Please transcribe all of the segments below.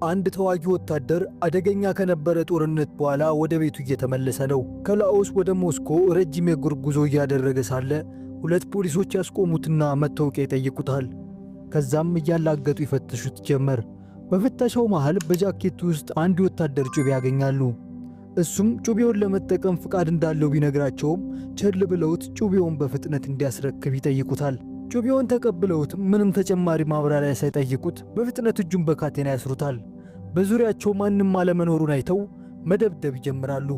አንድ ተዋጊ ወታደር አደገኛ ከነበረ ጦርነት በኋላ ወደ ቤቱ እየተመለሰ ነው። ከላኦስ ወደ ሞስኮ ረጅም የእግር ጉዞ እያደረገ ሳለ ሁለት ፖሊሶች ያስቆሙትና መታወቂያ ይጠይቁታል። ከዛም እያላገጡ ይፈትሹት ጀመር። በፍተሻው መሃል በጃኬቱ ውስጥ አንድ ወታደር ጩቤ ያገኛሉ። እሱም ጩቤውን ለመጠቀም ፍቃድ እንዳለው ቢነግራቸውም ቸል ብለውት ጩቤውን በፍጥነት እንዲያስረክብ ይጠይቁታል። ጩቤውን ተቀብለውት ምንም ተጨማሪ ማብራሪያ ሳይጠይቁት በፍጥነት እጁን በካቴና ያስሩታል። በዙሪያቸው ማንም አለመኖሩን አይተው መደብደብ ይጀምራሉ።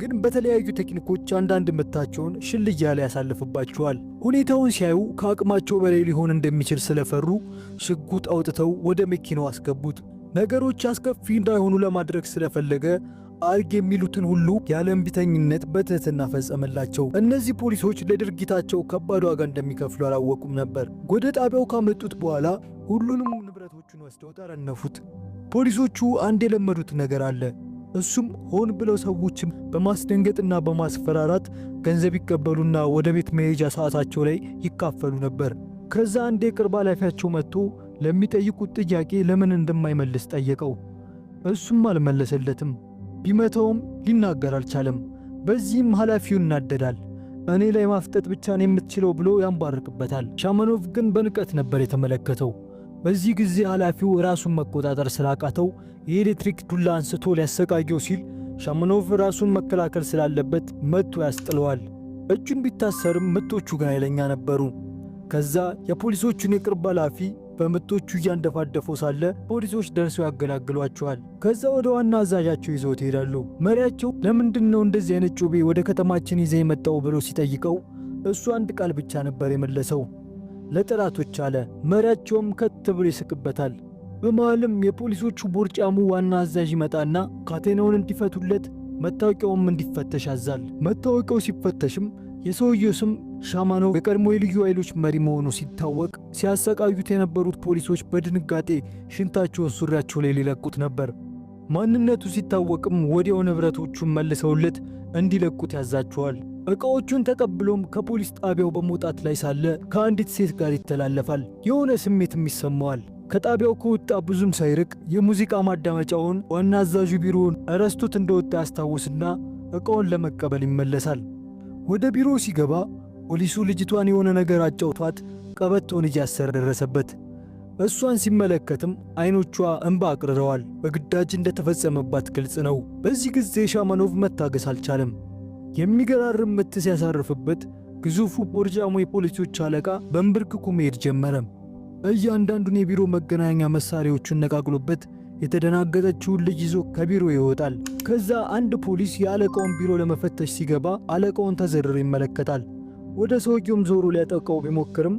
ግን በተለያዩ ቴክኒኮች አንዳንድ ምታቸውን ሽል እያለ ያሳልፍባቸዋል። ሁኔታውን ሲያዩ ከአቅማቸው በላይ ሊሆን እንደሚችል ስለፈሩ ሽጉጥ አውጥተው ወደ መኪናው አስገቡት። ነገሮች አስከፊ እንዳይሆኑ ለማድረግ ስለፈለገ አርግ የሚሉትን ሁሉ ያለ እምቢተኝነት በትህትና ፈጸመላቸው። እነዚህ ፖሊሶች ለድርጊታቸው ከባድ ዋጋ እንደሚከፍሉ አላወቁም ነበር። ወደ ጣቢያው ካመጡት በኋላ ሁሉንም ንብረቶቹን ወስደው ጠረነፉት። ፖሊሶቹ አንድ የለመዱት ነገር አለ። እሱም ሆን ብለው ሰዎችን በማስደንገጥና በማስፈራራት ገንዘብ ይቀበሉና ወደ ቤት መሄጃ ሰዓታቸው ላይ ይካፈሉ ነበር። ከዛ አንድ የቅርብ ኃላፊያቸው መጥቶ ለሚጠይቁት ጥያቄ ለምን እንደማይመልስ ጠየቀው። እሱም አልመለሰለትም። ቢመተውም ሊናገር አልቻለም። በዚህም ኃላፊው ይናደዳል። እኔ ላይ ማፍጠጥ ብቻ ነው የምትችለው ብሎ ያንባርቅበታል። ሻማኖቭ ግን በንቀት ነበር የተመለከተው። በዚህ ጊዜ ኃላፊው ራሱን መቆጣጠር ስላቃተው የኤሌክትሪክ ዱላ አንስቶ ሊያሰቃየው ሲል ሻማኖቭ ራሱን መከላከል ስላለበት መጥቶ ያስጥለዋል። እጁን ቢታሰርም ምቶቹ ግን ኃይለኛ ነበሩ። ከዛ የፖሊሶቹን የቅርብ ኃላፊ በምቶቹ እያንደፋደፈው ሳለ ፖሊሶች ደርሰው ያገላግሏቸዋል። ከዛ ወደ ዋና አዛዣቸው ይዘው ይሄዳሉ። መሪያቸው ለምንድነው እንደዚህ አይነት ጩቤ ወደ ከተማችን ይዘ የመጣው ብሎ ሲጠይቀው እሱ አንድ ቃል ብቻ ነበር የመለሰው፣ ለጠላቶች አለ። መሪያቸውም ከት ብሎ ይስቅበታል። በመሃልም የፖሊሶቹ ቦርጫሙ ዋና አዛዥ ይመጣና ካቴናውን እንዲፈቱለት መታወቂያውም እንዲፈተሽ ያዛል። መታወቂያው ሲፈተሽም የሰውየው ስም ሻማኖቭ የቀድሞ የልዩ ኃይሎች መሪ መሆኑ ሲታወቅ ሲያሰቃዩት የነበሩት ፖሊሶች በድንጋጤ ሽንታቸውን ሱሪያቸው ላይ ሊለቁት ነበር። ማንነቱ ሲታወቅም ወዲያው ንብረቶቹን መልሰውለት እንዲለቁት ያዛቸዋል። ዕቃዎቹን ተቀብሎም ከፖሊስ ጣቢያው በመውጣት ላይ ሳለ ከአንዲት ሴት ጋር ይተላለፋል። የሆነ ስሜትም ይሰማዋል። ከጣቢያው ከወጣ ብዙም ሳይርቅ የሙዚቃ ማዳመጫውን ዋና አዛዡ ቢሮውን ረስቶት እንደወጣ ያስታውስና ዕቃውን ለመቀበል ይመለሳል። ወደ ቢሮ ሲገባ ፖሊሱ ልጅቷን የሆነ ነገር አጫውቷት ቀበቶን እያሰረ ደረሰበት። እሷን ሲመለከትም አይኖቿ እንባ አቅርረዋል። በግዳጅ እንደተፈጸመባት ግልጽ ነው። በዚህ ጊዜ ሻማኖቭ መታገስ አልቻለም። የሚገራርም ምት ሲያሳርፍበት ግዙፉ ቦርጃሞ የፖሊሶች አለቃ በእንብርክኩ መሄድ ጀመረ። እያንዳንዱን የቢሮ መገናኛ መሳሪያዎቹን ነቃቅሎበት የተደናገጠችውን ልጅ ይዞ ከቢሮ ይወጣል። ከዛ አንድ ፖሊስ የአለቃውን ቢሮ ለመፈተሽ ሲገባ አለቃውን ተዘርሮ ይመለከታል። ወደ ሰውየውም ዞሮ ሊያጠቃው ቢሞክርም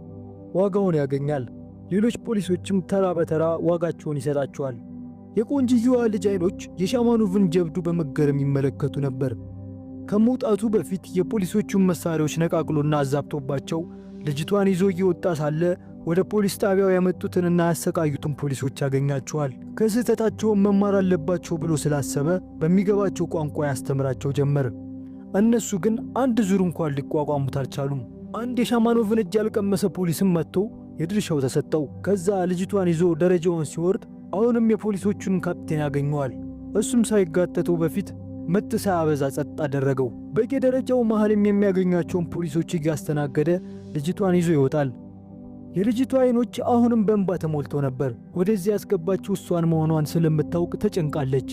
ዋጋውን ያገኛል። ሌሎች ፖሊሶችም ተራ በተራ ዋጋቸውን ይሰጣቸዋል። የቆንጅየዋ ልጅ አይኖች የሻማኖቭን ጀብዱ በመገረም ይመለከቱ ነበር። ከመውጣቱ በፊት የፖሊሶቹን መሳሪያዎች ነቃቅሎና አዛብቶባቸው ልጅቷን ይዞ እየወጣ ሳለ ወደ ፖሊስ ጣቢያው ያመጡትንና ያሰቃዩትን ፖሊሶች ያገኛቸዋል። ከስህተታቸውን መማር አለባቸው ብሎ ስላሰበ በሚገባቸው ቋንቋ ያስተምራቸው ጀመር። እነሱ ግን አንድ ዙር እንኳን ሊቋቋሙት አልቻሉም። አንድ የሻማኖቭን እጅ ያልቀመሰ ፖሊስም መጥቶ የድርሻው ተሰጠው። ከዛ ልጅቷን ይዞ ደረጃውን ሲወርድ አሁንም የፖሊሶቹን ካፕቴን ያገኘዋል። እሱም ሳይጋተተው በፊት ምት ሳያበዛ ጸጥ አደረገው። በየደረጃው መሃልም የሚያገኛቸውን ፖሊሶች እያስተናገደ ልጅቷን ይዞ ይወጣል። የልጅቷ አይኖች አሁንም በእንባ ተሞልተው ነበር። ወደዚህ ያስገባችው እሷን መሆኗን ስለምታውቅ ተጨንቃለች።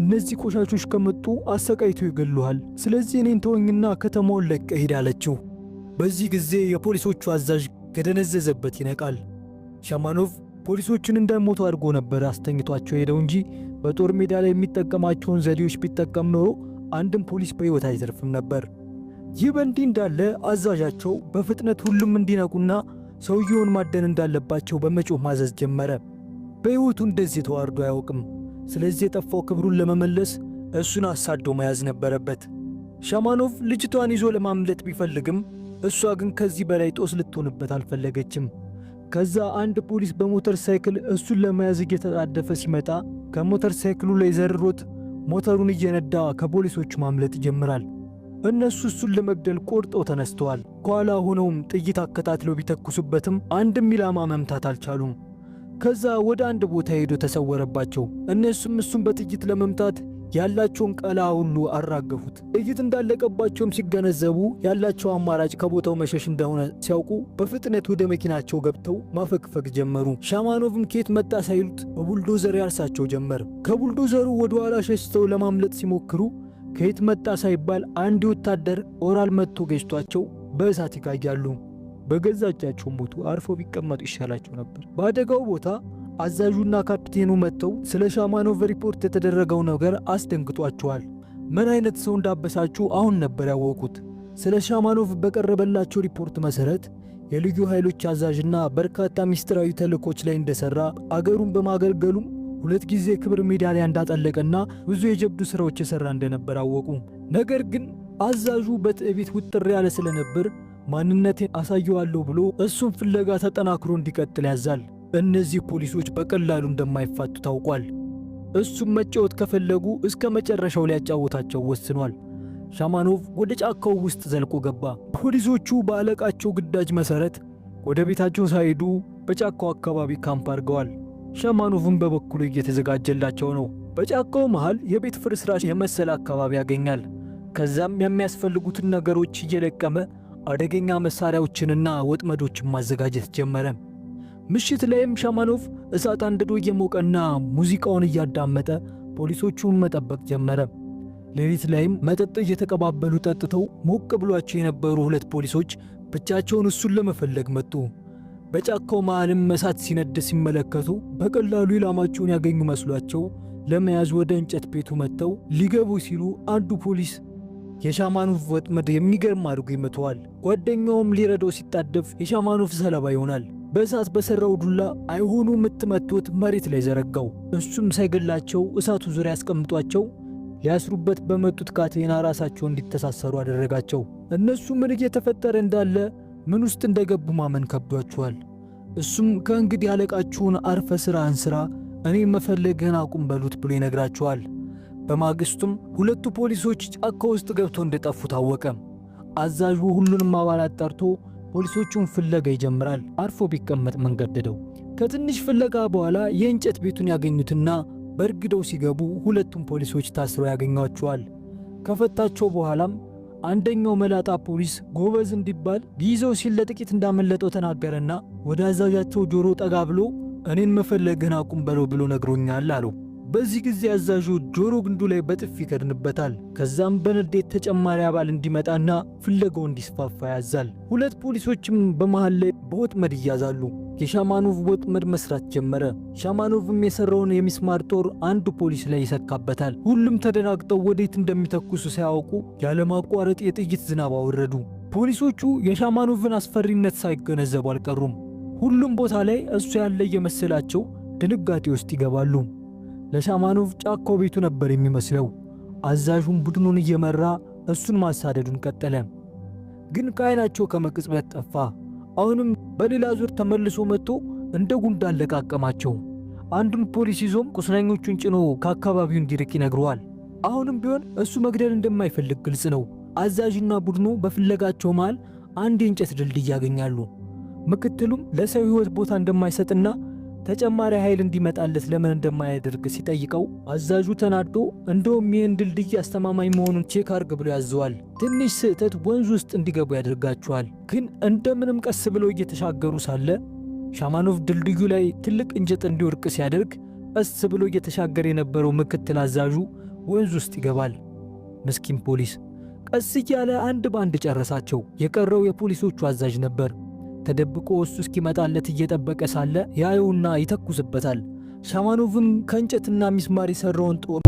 እነዚህ ቆሻሾች ከመጡ አሰቃይተው ይገሉሃል፣ ስለዚህ እኔን ተወኝና ከተማውን ለቀህ ሂድ አለችው። በዚህ ጊዜ የፖሊሶቹ አዛዥ ከደነዘዘበት ይነቃል። ሻማኖቭ ፖሊሶችን እንዳይሞቱ አድርጎ ነበር አስተኝቷቸው ሄደው እንጂ በጦር ሜዳ ላይ የሚጠቀማቸውን ዘዴዎች ቢጠቀም ኖሮ አንድም ፖሊስ በሕይወት አይዘርፍም ነበር። ይህ በእንዲህ እንዳለ አዛዣቸው በፍጥነት ሁሉም እንዲነቁና ሰውየውን ማደን እንዳለባቸው በመጮህ ማዘዝ ጀመረ። በሕይወቱ እንደዚህ ተዋርዶ አያውቅም። ስለዚህ የጠፋው ክብሩን ለመመለስ እሱን አሳዶ መያዝ ነበረበት። ሻማኖቭ ልጅቷን ይዞ ለማምለጥ ቢፈልግም እሷ ግን ከዚህ በላይ ጦስ ልትሆንበት አልፈለገችም። ከዛ አንድ ፖሊስ በሞተር ሳይክል እሱን ለመያዝ እየተጣደፈ ሲመጣ ከሞተር ሳይክሉ ላይ ዘርሮት ሞተሩን እየነዳ ከፖሊሶቹ ማምለጥ ይጀምራል። እነሱ እሱን ለመግደል ቆርጠው ተነስተዋል። ከኋላ ሆነውም ጥይት አከታትለው ቢተኩሱበትም አንድም ኢላማ መምታት አልቻሉም። ከዛ ወደ አንድ ቦታ ሄዶ ተሰወረባቸው። እነሱም እሱን በጥይት ለመምታት ያላቸውን ቀላ ሁሉ አራገፉት። ጥይት እንዳለቀባቸውም ሲገነዘቡ ያላቸው አማራጭ ከቦታው መሸሽ እንደሆነ ሲያውቁ በፍጥነት ወደ መኪናቸው ገብተው ማፈግፈግ ጀመሩ። ሻማኖቭም ከየት መጣ ሳይሉት በቡልዶዘር ያርሳቸው ጀመር። ከቡልዶዘሩ ወደ ኋላ ሸሽተው ለማምለጥ ሲሞክሩ ከየት መጣ ሳይባል አንድ ወታደር ኦራል መጥቶ ገጭቷቸው በእሳት ይጋያሉ። በገዛ እጃቸው ሞቱ። አርፎ ቢቀመጡ ይሻላቸው ነበር። በአደጋው ቦታ አዛዡና ካፕቴኑ መጥተው ስለ ሻማኖቭ ሪፖርት የተደረገው ነገር አስደንግጧቸዋል። ምን አይነት ሰው እንዳበሳችሁ አሁን ነበር ያወቁት። ስለ ሻማኖቭ በቀረበላቸው ሪፖርት መሰረት የልዩ ኃይሎች አዛዥና በርካታ ሚስጥራዊ ተልእኮች ላይ እንደሰራ፣ አገሩን በማገልገሉም 2 ጊዜ ክብር ሜዳሊያ እንዳጠለቀና ብዙ የጀብዱ ስራዎች የሰራ እንደነበር አወቁ። ነገር ግን አዛዡ በትዕቢት ውጥር ያለ ስለነበር ማንነቴን አሳየዋለሁ ብሎ እሱን ፍለጋ ተጠናክሮ እንዲቀጥል ያዛል። እነዚህ ፖሊሶች በቀላሉ እንደማይፋቱ ታውቋል። እሱም መጫወት ከፈለጉ እስከ መጨረሻው ሊያጫወታቸው ወስኗል። ሻማኖቭ ወደ ጫካው ውስጥ ዘልቆ ገባ። ፖሊሶቹ በአለቃቸው ግዳጅ መሰረት ወደ ቤታቸው ሳይሄዱ በጫካው አካባቢ ካምፕ አድርገዋል። ሻማኖቭም በበኩሉ እየተዘጋጀላቸው ነው። በጫካው መሃል የቤት ፍርስራሽ የመሰለ አካባቢ ያገኛል። ከዛም የሚያስፈልጉትን ነገሮች እየለቀመ አደገኛ መሳሪያዎችንና ወጥመዶችን ማዘጋጀት ጀመረ። ምሽት ላይም ሻማኖቭ እሳት አንድዶ እየሞቀና ሙዚቃውን እያዳመጠ ፖሊሶቹን መጠበቅ ጀመረ። ሌሊት ላይም መጠጥ እየተቀባበሉ ጠጥተው ሞቅ ብሏቸው የነበሩ 2 ፖሊሶች ብቻቸውን እሱን ለመፈለግ መጡ። በጫካው መሃልም እሳት ሲነድ ሲመለከቱ በቀላሉ ኢላማቸውን ያገኙ መስሏቸው ለመያዝ ወደ እንጨት ቤቱ መጥተው ሊገቡ ሲሉ አንዱ ፖሊስ የሻማኖቭ ወጥመድ የሚገርም አድርጎ ይመተዋል። ጓደኛውም ሊረዳው ሲጣደፍ የሻማኖቭ ሰለባ ይሆናል። በእሳት በሰራው ዱላ አይሆኑ ምትመቶት መሬት ላይ ዘረጋው። እሱም ሳይገላቸው እሳቱ ዙሪያ ያስቀምጧቸው ሊያስሩበት በመጡት ካቴና ራሳቸው እንዲተሳሰሩ አደረጋቸው። እነሱ ምን እየተፈጠረ እንዳለ ምን ውስጥ እንደገቡ ማመን ከብዷቸዋል። እሱም ከእንግዲህ ያለቃችሁን አርፈ ስራህን ስራ፣ እኔ መፈለግህን አቁም በሉት ብሎ ይነግራቸዋል። በማግስቱም 2ቱ ፖሊሶች ጫካ ውስጥ ገብተው እንደጠፉ ታወቀ። አዛዡ ሁሉንም አባላት ጠርቶ ፖሊሶቹን ፍለጋ ይጀምራል። አርፎ ቢቀመጥ መንገደደው። ከትንሽ ፍለጋ በኋላ የእንጨት ቤቱን ያገኙትና በርግደው ሲገቡ 2ቱም ፖሊሶች ታስረው ያገኟቸዋል። ከፈታቸው በኋላም አንደኛው መላጣ ፖሊስ ጎበዝ እንዲባል ሊይዘው ሲል ለጥቂት እንዳመለጠው ተናገረና ወደ አዛዣቸው ጆሮ ጠጋ ብሎ እኔን መፈለግህን አቁም በለው ብሎ ነግሮኛል አለው። በዚህ ጊዜ አዛዡ ጆሮ ግንዱ ላይ በጥፊ ይከድንበታል። ከዛም በንዴት ተጨማሪ አባል እንዲመጣና ፍለጋው እንዲስፋፋ ያዛል። 2 ፖሊሶችም በመሃል ላይ በወጥመድ ይያዛሉ። የሻማኖቭ ወጥመድ መስራት ጀመረ። ሻማኖቭም የሰራውን የሚስማር ጦር አንዱ ፖሊስ ላይ ይሰካበታል። ሁሉም ተደናግጠው ወዴት እንደሚተኩሱ ሳያውቁ ያለማቋረጥ የጥይት ዝናብ አወረዱ። ፖሊሶቹ የሻማኖቭን አስፈሪነት ሳይገነዘቡ አልቀሩም። ሁሉም ቦታ ላይ እሱ ያለ የመሰላቸው ድንጋጤ ውስጥ ይገባሉ። ለሻማኖቭ ጫካው ቤቱ ነበር የሚመስለው። አዛዡም ቡድኑን እየመራ እሱን ማሳደዱን ቀጠለ። ግን ከዓይናቸው ከመቅጽበት ጠፋ። አሁንም በሌላ ዙር ተመልሶ መጥቶ እንደ ጉንዳን ለቃቀማቸው። አንዱን ፖሊስ ይዞም ቁስለኞቹን ጭኖ ከአካባቢው እንዲርቅ ይነግረዋል። አሁንም ቢሆን እሱ መግደል እንደማይፈልግ ግልጽ ነው። አዛዥና ቡድኑ በፍለጋቸው መሃል አንድ የእንጨት ድልድይ ያገኛሉ። ምክትሉም ለሰው ሕይወት ቦታ እንደማይሰጥና ተጨማሪ ኃይል እንዲመጣለት ለምን እንደማያደርግ ሲጠይቀው አዛዡ ተናዶ እንደውም ይህን ድልድይ አስተማማኝ መሆኑን ቼክ አርግ ብሎ ያዘዋል። ትንሽ ስህተት ወንዝ ውስጥ እንዲገቡ ያደርጋቸዋል። ግን እንደምንም ቀስ ብለው እየተሻገሩ ሳለ ሻማኖቭ ድልድዩ ላይ ትልቅ እንጨት እንዲወርቅ ሲያደርግ ቀስ ብሎ እየተሻገረ የነበረው ምክትል አዛዡ ወንዝ ውስጥ ይገባል። ምስኪን ፖሊስ ቀስ እያለ አንድ ባንድ ጨረሳቸው። የቀረው የፖሊሶቹ አዛዥ ነበር። ተደብቆ እሱ እስኪመጣለት እየጠበቀ ሳለ ያየውና ይተኩስበታል። ሻማኖቭም ከእንጨትና ሚስማር የሰራውን ጦር